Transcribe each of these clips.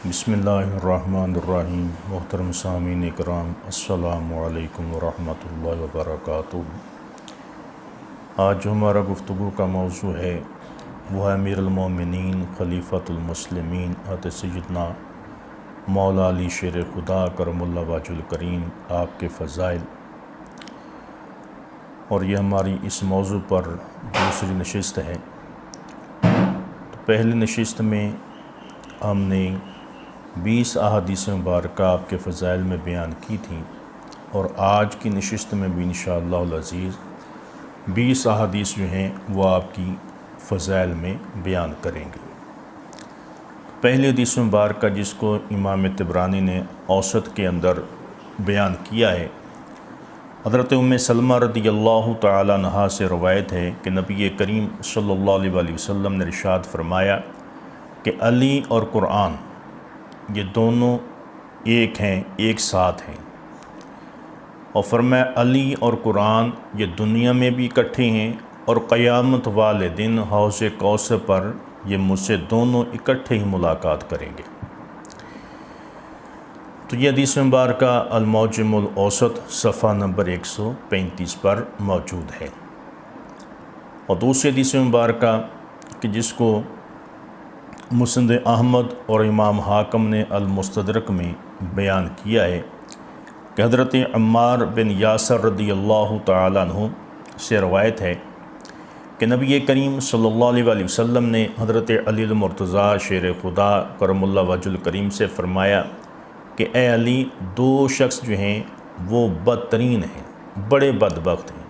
بسم اللہ الرحمن الرحیم۔ محترم سامعین اکرام، السلام علیکم ورحمۃ اللہ وبرکاتہ۔ آج جو ہمارا گفتگو کا موضوع ہے وہ ہے امیر المومنین خلیفۃ المسلمین حضرت سیدنا مولا علی شیر خدا کرم اللہ وجہ الکریم آپ کے فضائل، اور یہ ہماری اس موضوع پر دوسری نشست ہے۔ تو پہلی نشست میں ہم نے 20 احادیث مبارکہ آپ کے فضائل میں بیان کی تھیں، اور آج کی نشست میں بھی انشاءاللہ العزیز 20 احادیث جو ہیں وہ آپ کی فضائل میں بیان کریں گے۔ پہلی حدیث مبارکہ جس کو امام طبرانی نے اوسط کے اندر بیان کیا ہے، حضرت ام سلمہ رضی اللہ تعالی عنہا سے روایت ہے کہ نبی کریم صلی اللہ علیہ وسلم نے ارشاد فرمایا کہ علی اور قرآن یہ دونوں ایک ہیں، ایک ساتھ ہیں، اور فرمایا علی اور قرآن یہ دنیا میں بھی اکٹھے ہیں اور قیامت والے دن حوض کوثر پر یہ مجھ سے دونوں اکٹھے ہی ملاقات کریں گے۔ تو یہ حدیث مبارکہ المعجم الاوسط صفحہ نمبر 135 پر موجود ہے۔ اور دوسری حدیث مبارکہ کہ جس کو مسند احمد اور امام حاکم نے المستدرک میں بیان کیا ہے کہ حضرت عمار بن یاسر رضی اللہ تعالیٰ عنہ سے روایت ہے کہ نبی کریم صلی اللہ علیہ وسلم نے حضرت علی المرتضیٰ شیر خدا کرم اللہ وجہ الکریم سے فرمایا کہ اے علی، دو شخص جو ہیں وہ بدترین ہیں، بڑے بدبخت ہیں،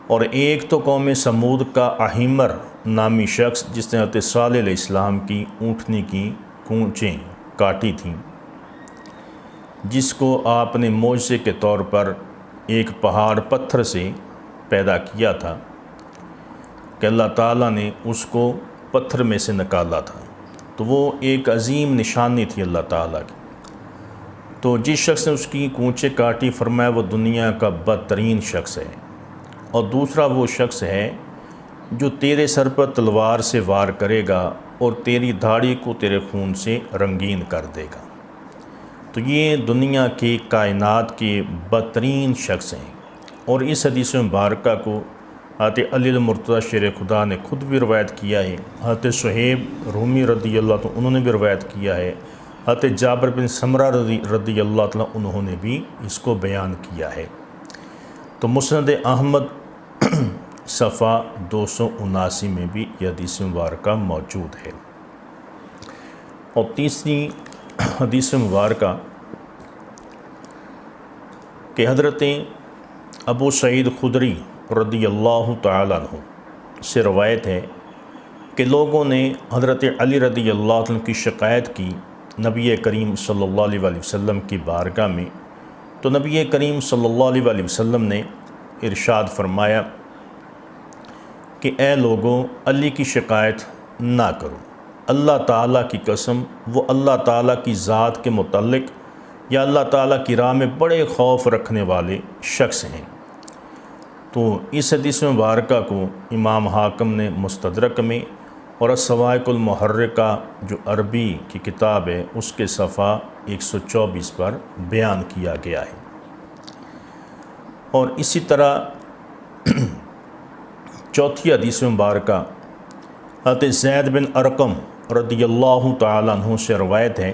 اور ایک تو قوم سمود کا احمر نامی شخص جس نے حضرت صالح علیہ السلام کی اونٹنی کی کونچیں کاٹی تھیں، جس کو آپ نے معجزے کے طور پر ایک پہاڑ پتھر سے پیدا کیا تھا کہ اللہ تعالیٰ نے اس کو پتھر میں سے نکالا تھا، تو وہ ایک عظیم نشانی تھی اللہ تعالیٰ کی۔ تو جس شخص نے اس کی کونچیں کاٹی، فرمایا وہ دنیا کا بدترین شخص ہے، اور دوسرا وہ شخص ہے جو تیرے سر پر تلوار سے وار کرے گا اور تیری داڑھی کو تیرے خون سے رنگین کر دے گا۔ تو یہ دنیا کی کائنات کے بدترین شخص ہیں، اور اس حدیث مبارکہ کو حضرت علی المرتضیٰ شیر خدا نے خود بھی روایت کیا ہے، حضرت صہیب رومی رضی اللہ عنہ انہوں نے بھی روایت کیا ہے، حضرت جابر بن سمرہ رضی اللہ عنہ انہوں نے بھی اس کو بیان کیا ہے۔ تو مسند احمد صفحہ 279 میں بھی یہ حدیث مبارکہ موجود ہے۔ اور تیسری حدیث مبارکہ کہ حضرت ابو سعید خدری رضی اللہ تعالیٰ عنہ سے روایت ہے کہ لوگوں نے حضرت علی رضی اللہ عنہ کی شکایت کی نبی کریم صلی اللہ علیہ وسلم کی بارگاہ میں، تو نبی کریم صلی اللہ علیہ وسلم نے ارشاد فرمایا کہ اے لوگوں، علی کی شکایت نہ کرو، اللہ تعالیٰ کی قسم وہ اللہ تعالیٰ کی ذات کے متعلق یا اللہ تعالیٰ کی راہ میں بڑے خوف رکھنے والے شخص ہیں۔ تو اس حدیث مبارکہ کو امام حاکم نے مستدرک میں اور الصواعق المحرکہ جو عربی کی کتاب ہے اس کے صفحہ 124 پر بیان کیا گیا ہے۔ اور اسی طرح چوتھی حدیث مبارکہ حضرت زید بن ارقم رضی اللہ تعالیٰ عنہ سے روایت ہے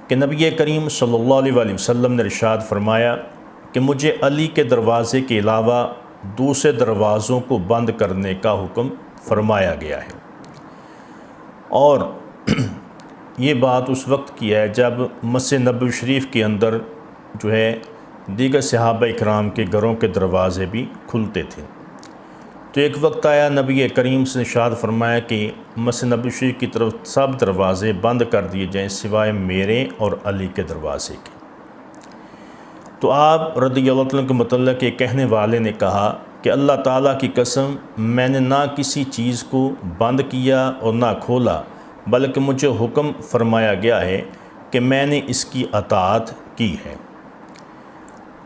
کہ نبی کریم صلی اللہ علیہ وسلم نے ارشاد فرمایا کہ مجھے علی کے دروازے کے علاوہ دوسرے دروازوں کو بند کرنے کا حکم فرمایا گیا ہے۔ اور یہ بات اس وقت کی ہے جب مسجد نبوی شریف کے اندر جو ہے دیگر صحابہ اکرام کے گھروں کے دروازے بھی کھلتے تھے۔ تو ایک وقت آیا نبی کریم سے ارشاد فرمایا کہ مسجد نبوی شریف کی طرف سب دروازے بند کر دیے جائیں سوائے میرے اور علی کے دروازے کے۔ تو آپ رضی اللہ عنہ کے متعلق ایک کہنے والے نے کہا کہ اللہ تعالیٰ کی قسم میں نے نہ کسی چیز کو بند کیا اور نہ کھولا، بلکہ مجھے حکم فرمایا گیا ہے کہ میں نے اس کی اطاعت کی ہے۔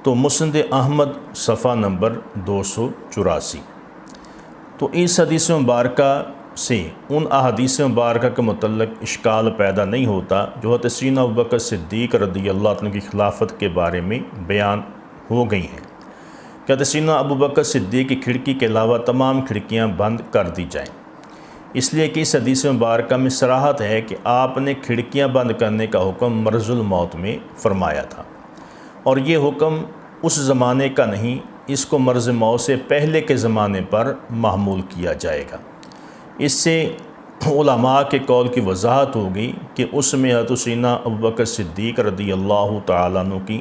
تو مسند احمد صفحہ نمبر 284۔ تو اس حدیث مبارکہ سے ان احادیث مبارکہ کے متعلق اشکال پیدا نہیں ہوتا جو حضرت سیدنا ابوبکر صدیق رضی اللہ عنہ کی خلافت کے بارے میں بیان ہو گئی ہیں کہ حضرت سیدنا ابوبکر صدیق کی کھڑکی کے علاوہ تمام کھڑکیاں بند کر دی جائیں، اس لیے کہ اس حدیث مبارکہ میں صراحت ہے کہ آپ نے کھڑکیاں بند کرنے کا حکم مرض الموت میں فرمایا تھا، اور یہ حکم اس زمانے کا نہیں، اس کو مرض موت سے پہلے کے زمانے پر محمول کیا جائے گا۔ اس سے علماء کے قول کی وضاحت ہوگی کہ اس میں حضرت سیدنا ابوبکر صدیق رضی اللہ تعالیٰ عنہ کی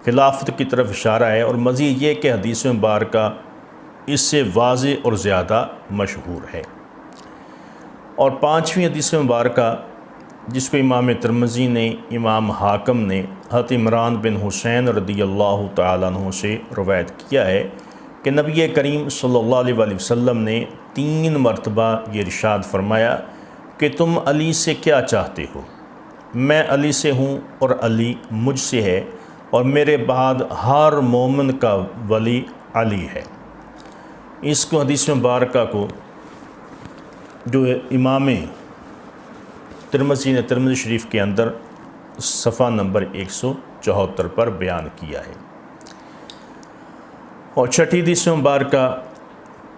خلافت کی طرف اشارہ ہے، اور مزید یہ کہ حدیث مبارکہ اس سے واضح اور زیادہ مشہور ہے۔ اور پانچویں حدیث مبارکہ جس کو امام ترمذی نے، امام حاکم نے حضرت عمران بن حسین رضی اللہ تعالیٰ عنہ سے روایت کیا ہے کہ نبی کریم صلی اللہ علیہ وسلم نے 3 مرتبہ یہ ارشاد فرمایا کہ تم علی سے کیا چاہتے ہو؟ میں علی سے ہوں اور علی مجھ سے ہے، اور میرے بعد ہر مومن کا ولی علی ہے۔ اس کو حدیث مبارکہ کو جو امام ترمذی نے ترمذی شریف کے اندر صفحہ نمبر 174 پر بیان کیا ہے۔ اور چھٹی حدیث مبارکہ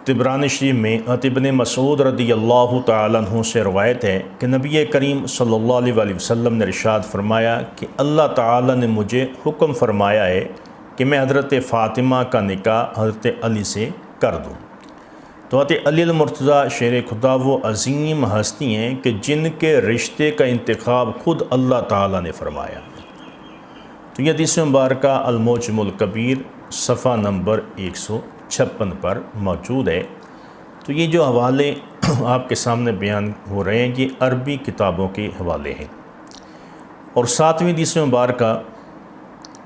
طبرانی شریف میں ابن مسعود رضی اللہ تعالیٰ عنہ سے روایت ہے کہ نبی کریم صلی اللہ علیہ وسلم نے ارشاد فرمایا کہ اللہ تعالیٰ نے مجھے حکم فرمایا ہے کہ میں حضرت فاطمہ کا نکاح حضرت علی سے کر دوں۔ تو حضرت علی المرتضیٰ شیر خدا وہ عظیم ہستی ہیں کہ جن کے رشتے کا انتخاب خود اللہ تعالیٰ نے فرمایا۔ تو یہ حدیث مبارکہ المعجم الکبیر صفحہ نمبر 156 پر موجود ہے۔ تو یہ جو حوالے آپ کے سامنے بیان ہو رہے ہیں یہ عربی کتابوں کے حوالے ہیں۔ اور 7ویں حدیث مبارکہ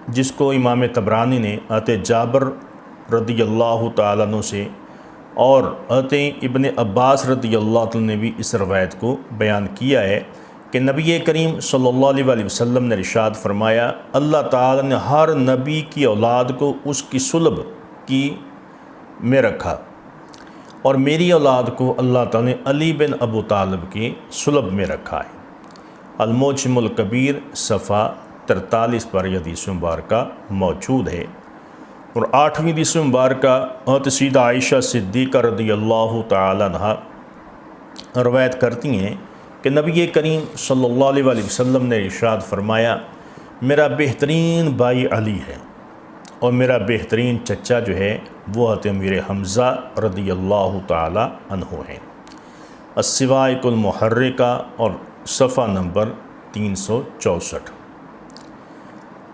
جس کو امام طبرانی نے حضرت جابر رضی اللہ تعالیٰ عنہ سے اور حضرت ابن عباس رضی اللہ عنہ نے بھی اس روایت کو بیان کیا ہے کہ نبی کریم صلی اللہ علیہ وسلم نے ارشاد فرمایا اللہ تعالیٰ نے ہر نبی کی اولاد کو اس کی صلب کی میں رکھا، اور میری اولاد کو اللہ تعالیٰ نے علی بن ابو طالب کی صلب میں رکھا ہے۔ المعجم الکبیر صفحہ 43 پر یہ حدیث مبارکہ موجود ہے۔ اور 8ویں حدیث مبارکہ حضرت سیدہ عائشہ صدیقہ رضی اللہ تعالیٰ عنہ روایت کرتی ہیں کہ نبی کریم صلی اللہ علیہ وسلم نے ارشاد فرمایا میرا بہترین بھائی علی ہے، اور میرا بہترین چچا جو ہے وہ حضرت امیر حمزہ رضی اللہ تعالیٰ عنہ ہیں۔ الصواعق المحرکہ اور صفحہ نمبر 364۔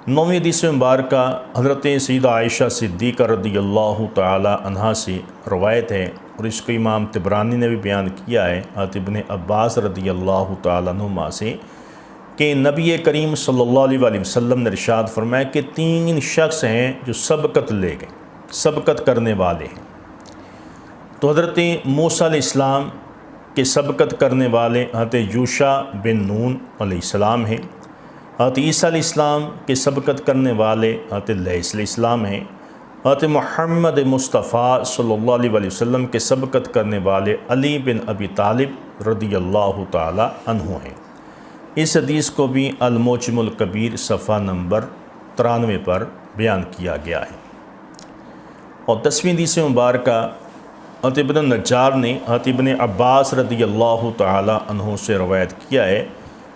9ویں حدیث مبارکہ حضرت سیدہ عائشہ صدیقہ رضی اللہ تعالیٰ عنہا سے روایت ہے، اور اس کو امام طبرانی نے بھی بیان کیا ہے حضرت ابن عباس رضی اللہ تعالیٰ عنہما سے کہ نبی کریم صلی اللہ علیہ وسلم نے ارشاد فرمایا کہ 3 شخص ہیں جو سبقت لے گئے، سبقت کرنے والے ہیں۔ تو حضرت موسیٰ علیہ السلام کے سبقت کرنے والے حضرت یوشع بن نون علیہ السلام ہیں، حضرت عیسیٰ علیہ السلام کے سبقت کرنے والے حضرت لیث علیہ السلام ہیں، حضرت محمد مصطفیٰ صلی اللہ علیہ وسلم کے سبقت کرنے والے علی بن ابی طالب رضی اللہ تعالی عنہ ہیں۔ اس حدیث کو بھی المعجم الکبیر صفحہ نمبر 93 پر بیان کیا گیا ہے۔ اور 10ویں حدیث مبارکہ حضرت ابن نجار نے حضرت ابن عباس رضی اللہ تعالی عنہ سے روایت کیا ہے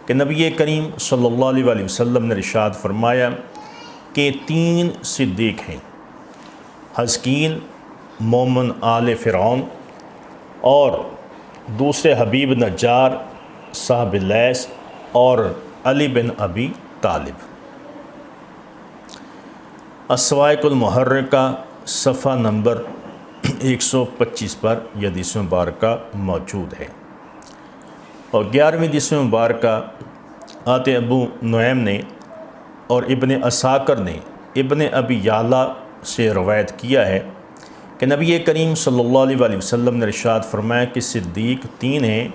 کہ نبی کریم صلی اللہ علیہ وسلم نے ارشاد فرمایا کہ 3 صدیق ہیں، حزقیل مومن آل فرعون، اور دوسرے حبیب نجار صاحب لیث، اور علی بن ابی طالب۔ الصواعق المحرکہ صفحہ نمبر 125 پر یہ حدیث مبارکہ موجود ہے۔ اور 11ویں حدیث مبارکہ حضرت ابو نعیم نے اور ابن عساکر نے ابن ابی یعلا سے روایت کیا ہے کہ نبی کریم صلی اللہ علیہ وسلم نے ارشاد فرمایا کہ صدیق 3 ہیں،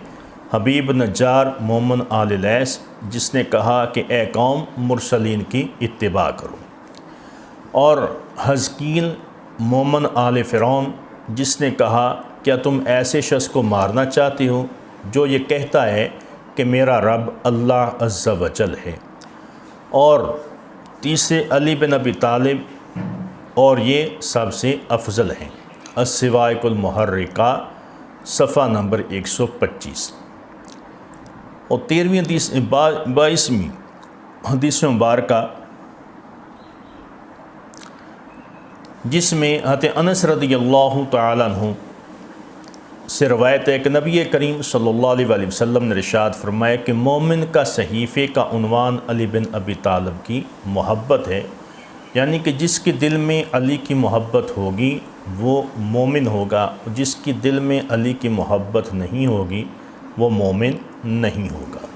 حبیب نجار مومن آل لیث جس نے کہا کہ اے قوم مرسلین کی اتباع کرو، اور حزقیل مومن آل فرعون جس نے کہا کیا تم ایسے شخص کو مارنا چاہتے ہو جو یہ کہتا ہے کہ میرا رب اللہ عز و جل ہے؟ اور تیسرے علی بن ابی طالب، اور یہ سب سے افضل ہیں۔ الصواعق المحرکہ صفحہ نمبر 125۔ اور 22ویں حدیث مبارکہ، جس میں حضرت انس رضی اللہ تعالیٰ عنہ سے روایت ہے کہ نبی کریم صلی اللہ علیہ وسلم نے ارشاد فرمایا کہ مومن کا صحیفے کا عنوان علی بن ابی طالب کی محبت ہے، یعنی کہ جس کے دل میں علی کی محبت ہوگی وہ مومن ہوگا، جس کی دل میں علی کی محبت نہیں ہوگی وہ مومن نہیں ہوگا۔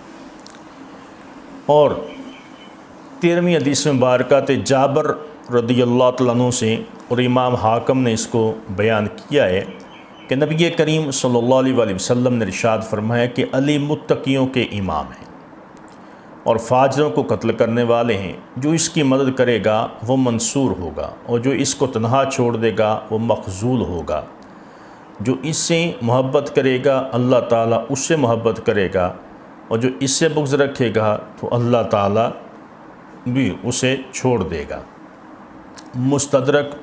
اور 13ویں حدیث مبارکہ تے جابر رضی اللہ تعالیٰ عنہ سے، اور امام حاکم نے اس کو بیان کیا ہے کہ نبی کریم صلی اللہ علیہ وسلم نے ارشاد فرمایا کہ علی متقیوں کے امام ہیں اور فاجروں کو قتل کرنے والے ہیں۔ جو اس کی مدد کرے گا وہ منصور ہوگا، اور جو اس کو تنہا چھوڑ دے گا وہ مخذول ہوگا۔ جو اس سے محبت کرے گا اللہ تعالیٰ اس سے محبت کرے گا، اور جو اس سے بغض رکھے گا تو اللہ تعالیٰ بھی اسے چھوڑ دے گا۔ مستدرک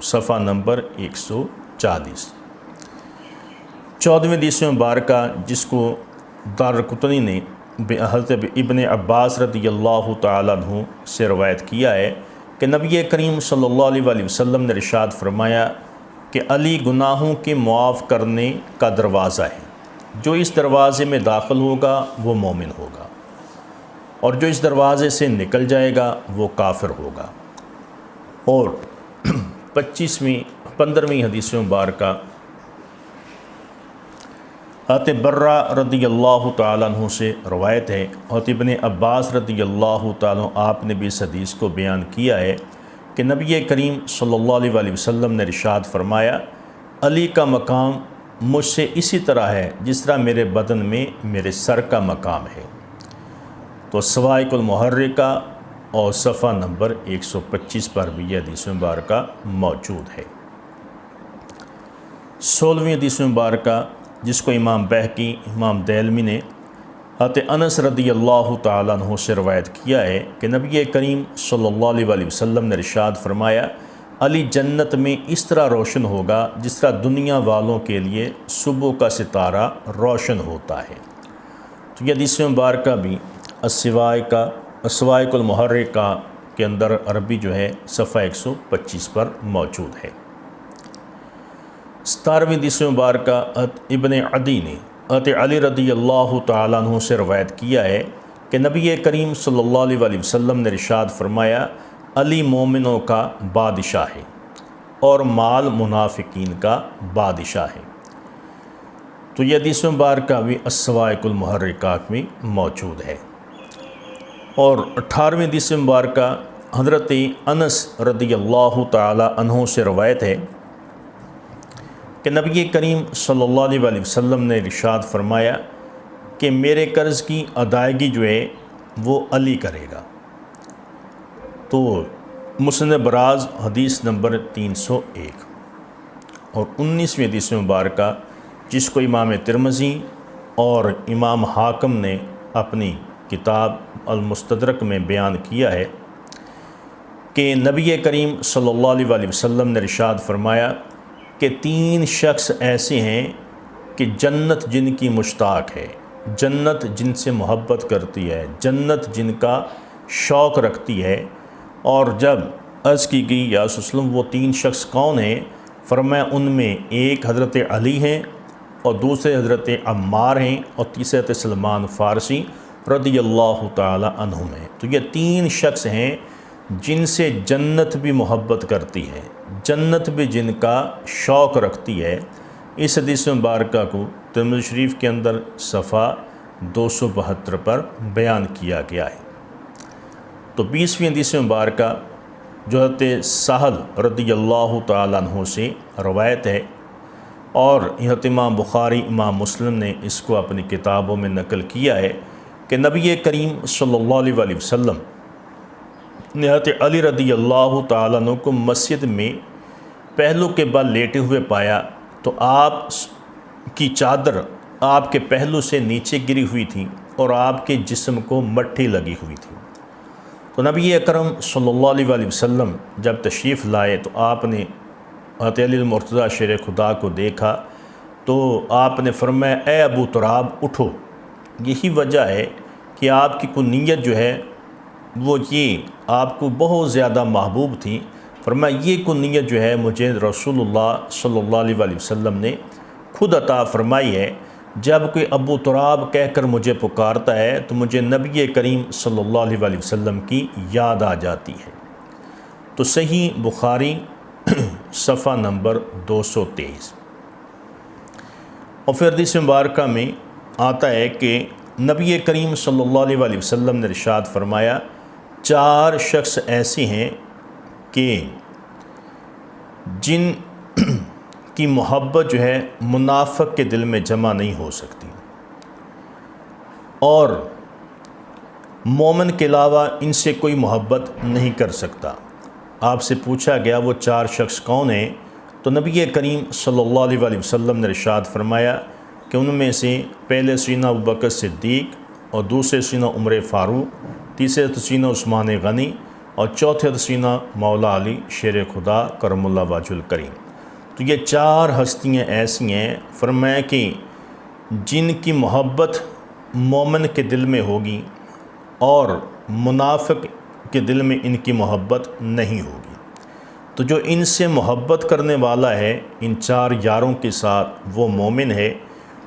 صفحہ نمبر 140۔ 14ویں حدیث مبارکہ، جس کو دارقطنی نے حضرت ابن عباس رضی اللہ تعالیٰ عنہ سے روایت کیا ہے کہ نبی کریم صلی اللہ علیہ وسلم نے ارشاد فرمایا کہ علی گناہوں کے معاف کرنے کا دروازہ ہے، جو اس دروازے میں داخل ہوگا وہ مومن ہوگا، اور جو اس دروازے سے نکل جائے گا وہ کافر ہوگا۔ اور 15ویں حدیث مبارکہ حضرت برہ رضی اللہ تعالیٰ عنہ سے روایت ہے، حضرت ابن عباس رضی اللہ تعالیٰ عنہ آپ نے بھی اس حدیث کو بیان کیا ہے کہ نبی کریم صلی اللہ علیہ وسلم نے ارشاد فرمایا علی کا مقام مجھ سے اسی طرح ہے جس طرح میرے بدن میں میرے سر کا مقام ہے۔ تو صواعق المحرکہ اور صفحہ نمبر 125 پر بھی یہ حدیث مبارکہ موجود ہے۔ 16ویں حدیث مبارکہ، جس کو امام بہقی، امام دیلمی نے حضرت انس رضی اللہ تعالیٰ عنہ سے روایت کیا ہے کہ نبی کریم صلی اللہ علیہ وسلم نے ارشاد فرمایا علی جنت میں اس طرح روشن ہوگا جس طرح دنیا والوں کے لیے صبح کا ستارہ روشن ہوتا ہے۔ تو یہ حدیث مبارکہ بھی الصواعق المحرکہ کے اندر عربی جو ہے صفحہ 125 پر موجود ہے۔ 17ویں حدیث مبارکہ ابن عدی نے حضرت علی رضی اللہ تعالیٰ عنہ سے روایت کیا ہے کہ نبی کریم صلی اللہ علیہ وسلم نے ارشاد فرمایا علی مومنوں کا بادشاہ ہے اور مال منافقین کا بادشاہ ہے۔ تو یہ حدیث مبارکہ بھی الصواعق المحرکہ میں موجود ہے۔ اور 18ویں حدیث مبارکہ حضرت انس رضی اللہ تعالیٰ عنہ سے روایت ہے کہ نبی کریم صلی اللہ علیہ وسلم نے ارشاد فرمایا کہ میرے قرض کی ادائیگی جو ہے وہ علی کرے گا۔ تو مسند براز حدیث نمبر 301۔ اور 19ویں حدیث مبارکہ، جس کو امام ترمذی اور امام حاکم نے اپنی کتاب المستدرک میں بیان کیا ہے کہ نبی کریم صلی اللہ علیہ وسلم نے ارشاد فرمایا کہ 3 شخص ایسے ہیں کہ جنت جن کی مشتاق ہے، جنت جن سے محبت کرتی ہے، جنت جن کا شوق رکھتی ہے۔ اور جب عرض کی گئی یا رسول اللہ وہ 3 شخص کون ہیں؟ فرمایا ان میں ایک حضرت علی ہیں، اور دوسرے حضرت عمار ہیں، اور تیسرے حضرت سلمان فارسی رضی اللہ تعالی عنہم ہیں۔ تو یہ 3 شخص ہیں جن سے جنت بھی محبت کرتی ہے، جنت بھی جن کا شوق رکھتی ہے۔ اس حدیث مبارکہ کو ترمذی شریف کے اندر صفحہ 272 پر بیان کیا گیا ہے۔ تو 20ویں حدیث مبارکہ جو حضرت سہل رضی اللہ تعالیٰ عنہ سے روایت ہے، اور حضرت امام بخاری، امام مسلم نے اس کو اپنی کتابوں میں نقل کیا ہے کہ نبی کریم صلی اللہ علیہ وسلم نے حضرت علی رضی اللہ تعالیٰ عنہ کو مسجد میں پہلو کے بل لیٹے ہوئے پایا تو آپ کی چادر آپ کے پہلو سے نیچے گری ہوئی تھی اور آپ کے جسم کو مٹی لگی ہوئی تھی۔ تو نبی اکرم صلی اللہ علیہ وسلم جب تشریف لائے تو آپ نے حضرت علی المرتضیٰ شیر خدا کو دیکھا تو آپ نے فرمایا اے ابو تراب اٹھو۔ یہی وجہ ہے کہ آپ کی کوئی نیت جو ہے وہ یہ آپ کو بہت زیادہ محبوب تھی۔ فرمایا یہ کوئی نیت جو ہے مجھے رسول اللہ صلی اللہ علیہ وسلم نے خود عطا فرمائی ہے۔ جب کوئی ابو تراب کہہ کر مجھے پکارتا ہے تو مجھے نبی کریم صلی اللہ علیہ وسلم کی یاد آ جاتی ہے۔ تو صحیح بخاری صفحہ نمبر 223۔ اور پھر حدیث مبارکہ میں آتا ہے کہ نبی کریم صلی اللہ علیہ وسلم نے ارشاد فرمایا 4 شخص ایسے ہیں کہ جن کی محبت جو ہے منافق کے دل میں جمع نہیں ہو سکتی، اور مومن کے علاوہ ان سے کوئی محبت نہیں کر سکتا۔ آپ سے پوچھا گیا وہ 4 شخص کون ہیں؟ تو نبی کریم صلی اللہ علیہ وسلم نے ارشاد فرمایا کہ ان میں سے پہلے سیدنا ابوبکر صدیق، اور دوسرے سیدنا عمر فاروق، تیسرے سیدنا عثمان غنی، اور چوتھے سیدنا مولا علی شیر خدا کرم اللہ وجہ الکریم۔ تو یہ 4 ہستیاں ایسی ہیں فرمایا کہ جن کی محبت مومن کے دل میں ہوگی اور منافق کے دل میں ان کی محبت نہیں ہوگی۔ تو جو ان سے محبت کرنے والا ہے ان 4 یاروں کے ساتھ وہ مومن ہے،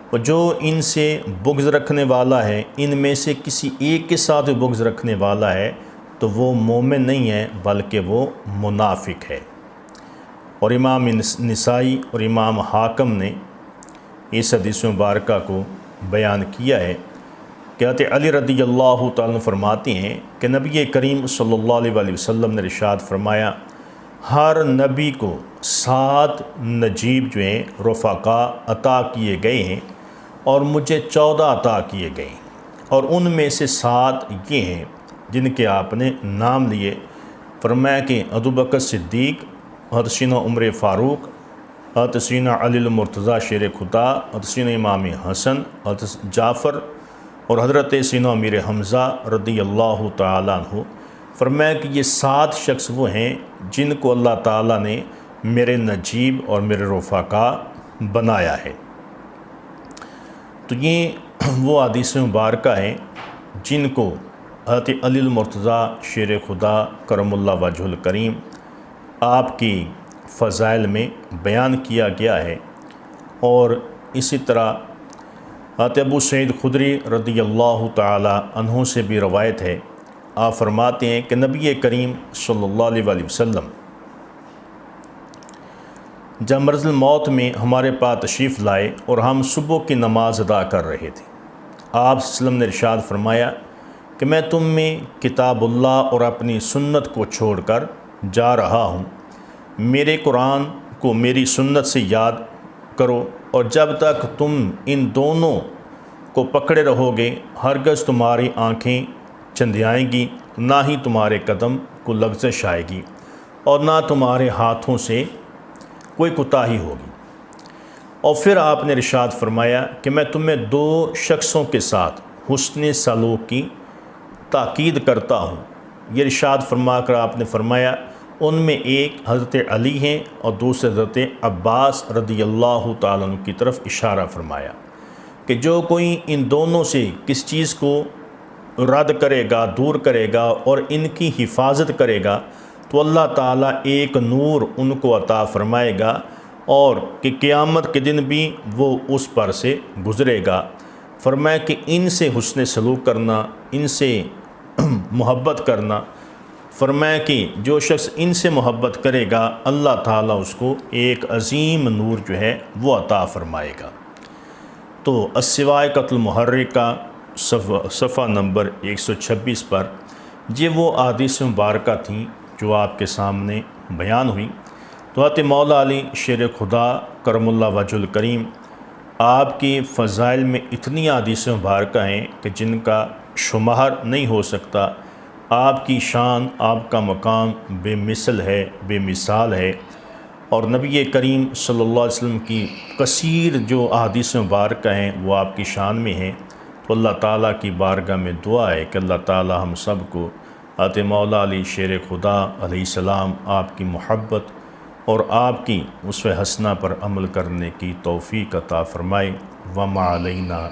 اور جو ان سے بغض رکھنے والا ہے ان میں سے کسی ایک کے ساتھ بغض رکھنے والا ہے تو وہ مومن نہیں ہے بلکہ وہ منافق ہے۔ اور امام نسائی اور امام حاکم نے اس حدیث مبارکہ کو بیان کیا ہے کہ حضرت علی رضی اللہ تعالیٰ عنہ فرماتے ہیں کہ نبی کریم صلی اللہ علیہ وسلم نے ارشاد فرمایا ہر نبی کو 7 نجیب جو ہیں رفقا عطا کیے گئے ہیں، اور مجھے 14 عطا کیے گئے ہیں، اور ان میں سے 7 یہ ہیں جن کے آپ نے نام لیے۔ فرمایا کہ ابوبکر صدیق، حضرت سیدنا عمر فاروق، حضرت سیدنا علی المرتضیٰ شیر خدا، حضرت سیدنا امام حسن، حضرت جعفر، اور حضرت سیدنا امیر حمزہ رضی اللہ تعالیٰ عنہ۔ فرمایا کہ یہ 7 شخص وہ ہیں جن کو اللہ تعالیٰ نے میرے نجیب اور میرے رفقا بنایا ہے۔ تو یہ وہ حدیث مبارکہ ہیں جن کو حضرت علی المرتضیٰ شیر خدا کرم اللہ وجہ الکریم آپ کی فضائل میں بیان کیا گیا ہے۔ اور اسی طرح حضرت ابو سعید خدری رضی اللہ تعالی عنہ سے بھی روایت ہے، آپ فرماتے ہیں کہ نبی کریم صلی اللہ علیہ وسلم جب مرض الموت میں ہمارے پاس تشریف لائے اور ہم صبح کی نماز ادا کر رہے تھے، آپ صلی اللہ علیہ وسلم نے ارشاد فرمایا کہ میں تم میں کتاب اللہ اور اپنی سنت کو چھوڑ کر جا رہا ہوں، میرے قرآن کو میری سنت سے یاد کرو، اور جب تک تم ان دونوں کو پکڑے رہو گے ہرگز تمہاری آنکھیں چندیائیں گی، نہ ہی تمہارے قدم کو لغزش آئے گی، اور نہ تمہارے ہاتھوں سے کوئی کوتاہی ہوگی۔ اور پھر آپ نے ارشاد فرمایا کہ میں تمہیں 2 شخصوں کے ساتھ حسن سلوک کی تاکید کرتا ہوں۔ یہ ارشاد فرما کر آپ نے فرمایا ان میں ایک حضرت علی ہیں اور دوسرے حضرت عباس رضی اللہ تعالیٰ عنہ کی طرف اشارہ فرمایا کہ جو کوئی ان دونوں سے کس چیز کو رد کرے گا، دور کرے گا اور ان کی حفاظت کرے گا تو اللہ تعالیٰ ایک نور ان کو عطا فرمائے گا، اور کہ قیامت کے دن بھی وہ اس پر سے گزرے گا۔ فرمایا کہ ان سے حسن سلوک کرنا، ان سے محبت کرنا، فرمایا کہ جو شخص ان سے محبت کرے گا اللہ تعالیٰ اس کو ایک عظیم نور جو ہے وہ عطا فرمائے گا۔ تو السوائے قتل محرکہ صفحہ نمبر 126 پر یہ وہ احادیث مبارکہ تھیں جو آپ کے سامنے بیان ہوئی۔ تو حضرت مولا علی شیر خدا کرم اللہ وجہ الکریم آپ کی فضائل میں اتنی احادیث مبارکہ ہیں کہ جن کا شمار نہیں ہو سکتا۔ آپ کی شان، آپ کا مقام بے مثل ہے، بے مثال ہے۔ اور نبی کریم صلی اللہ علیہ وسلم کی کثیر جو احادیث مبارکہ ہیں وہ آپ کی شان میں ہیں۔ تو اللہ تعالیٰ کی بارگاہ میں دعا ہے کہ اللہ تعالیٰ ہم سب کو حضرت مولا علی شیر خدا علیہ السلام آپ کی محبت اور آپ کی اسوہ حسنہ پر عمل کرنے کی توفیق عطا فرمائے۔ وما علینا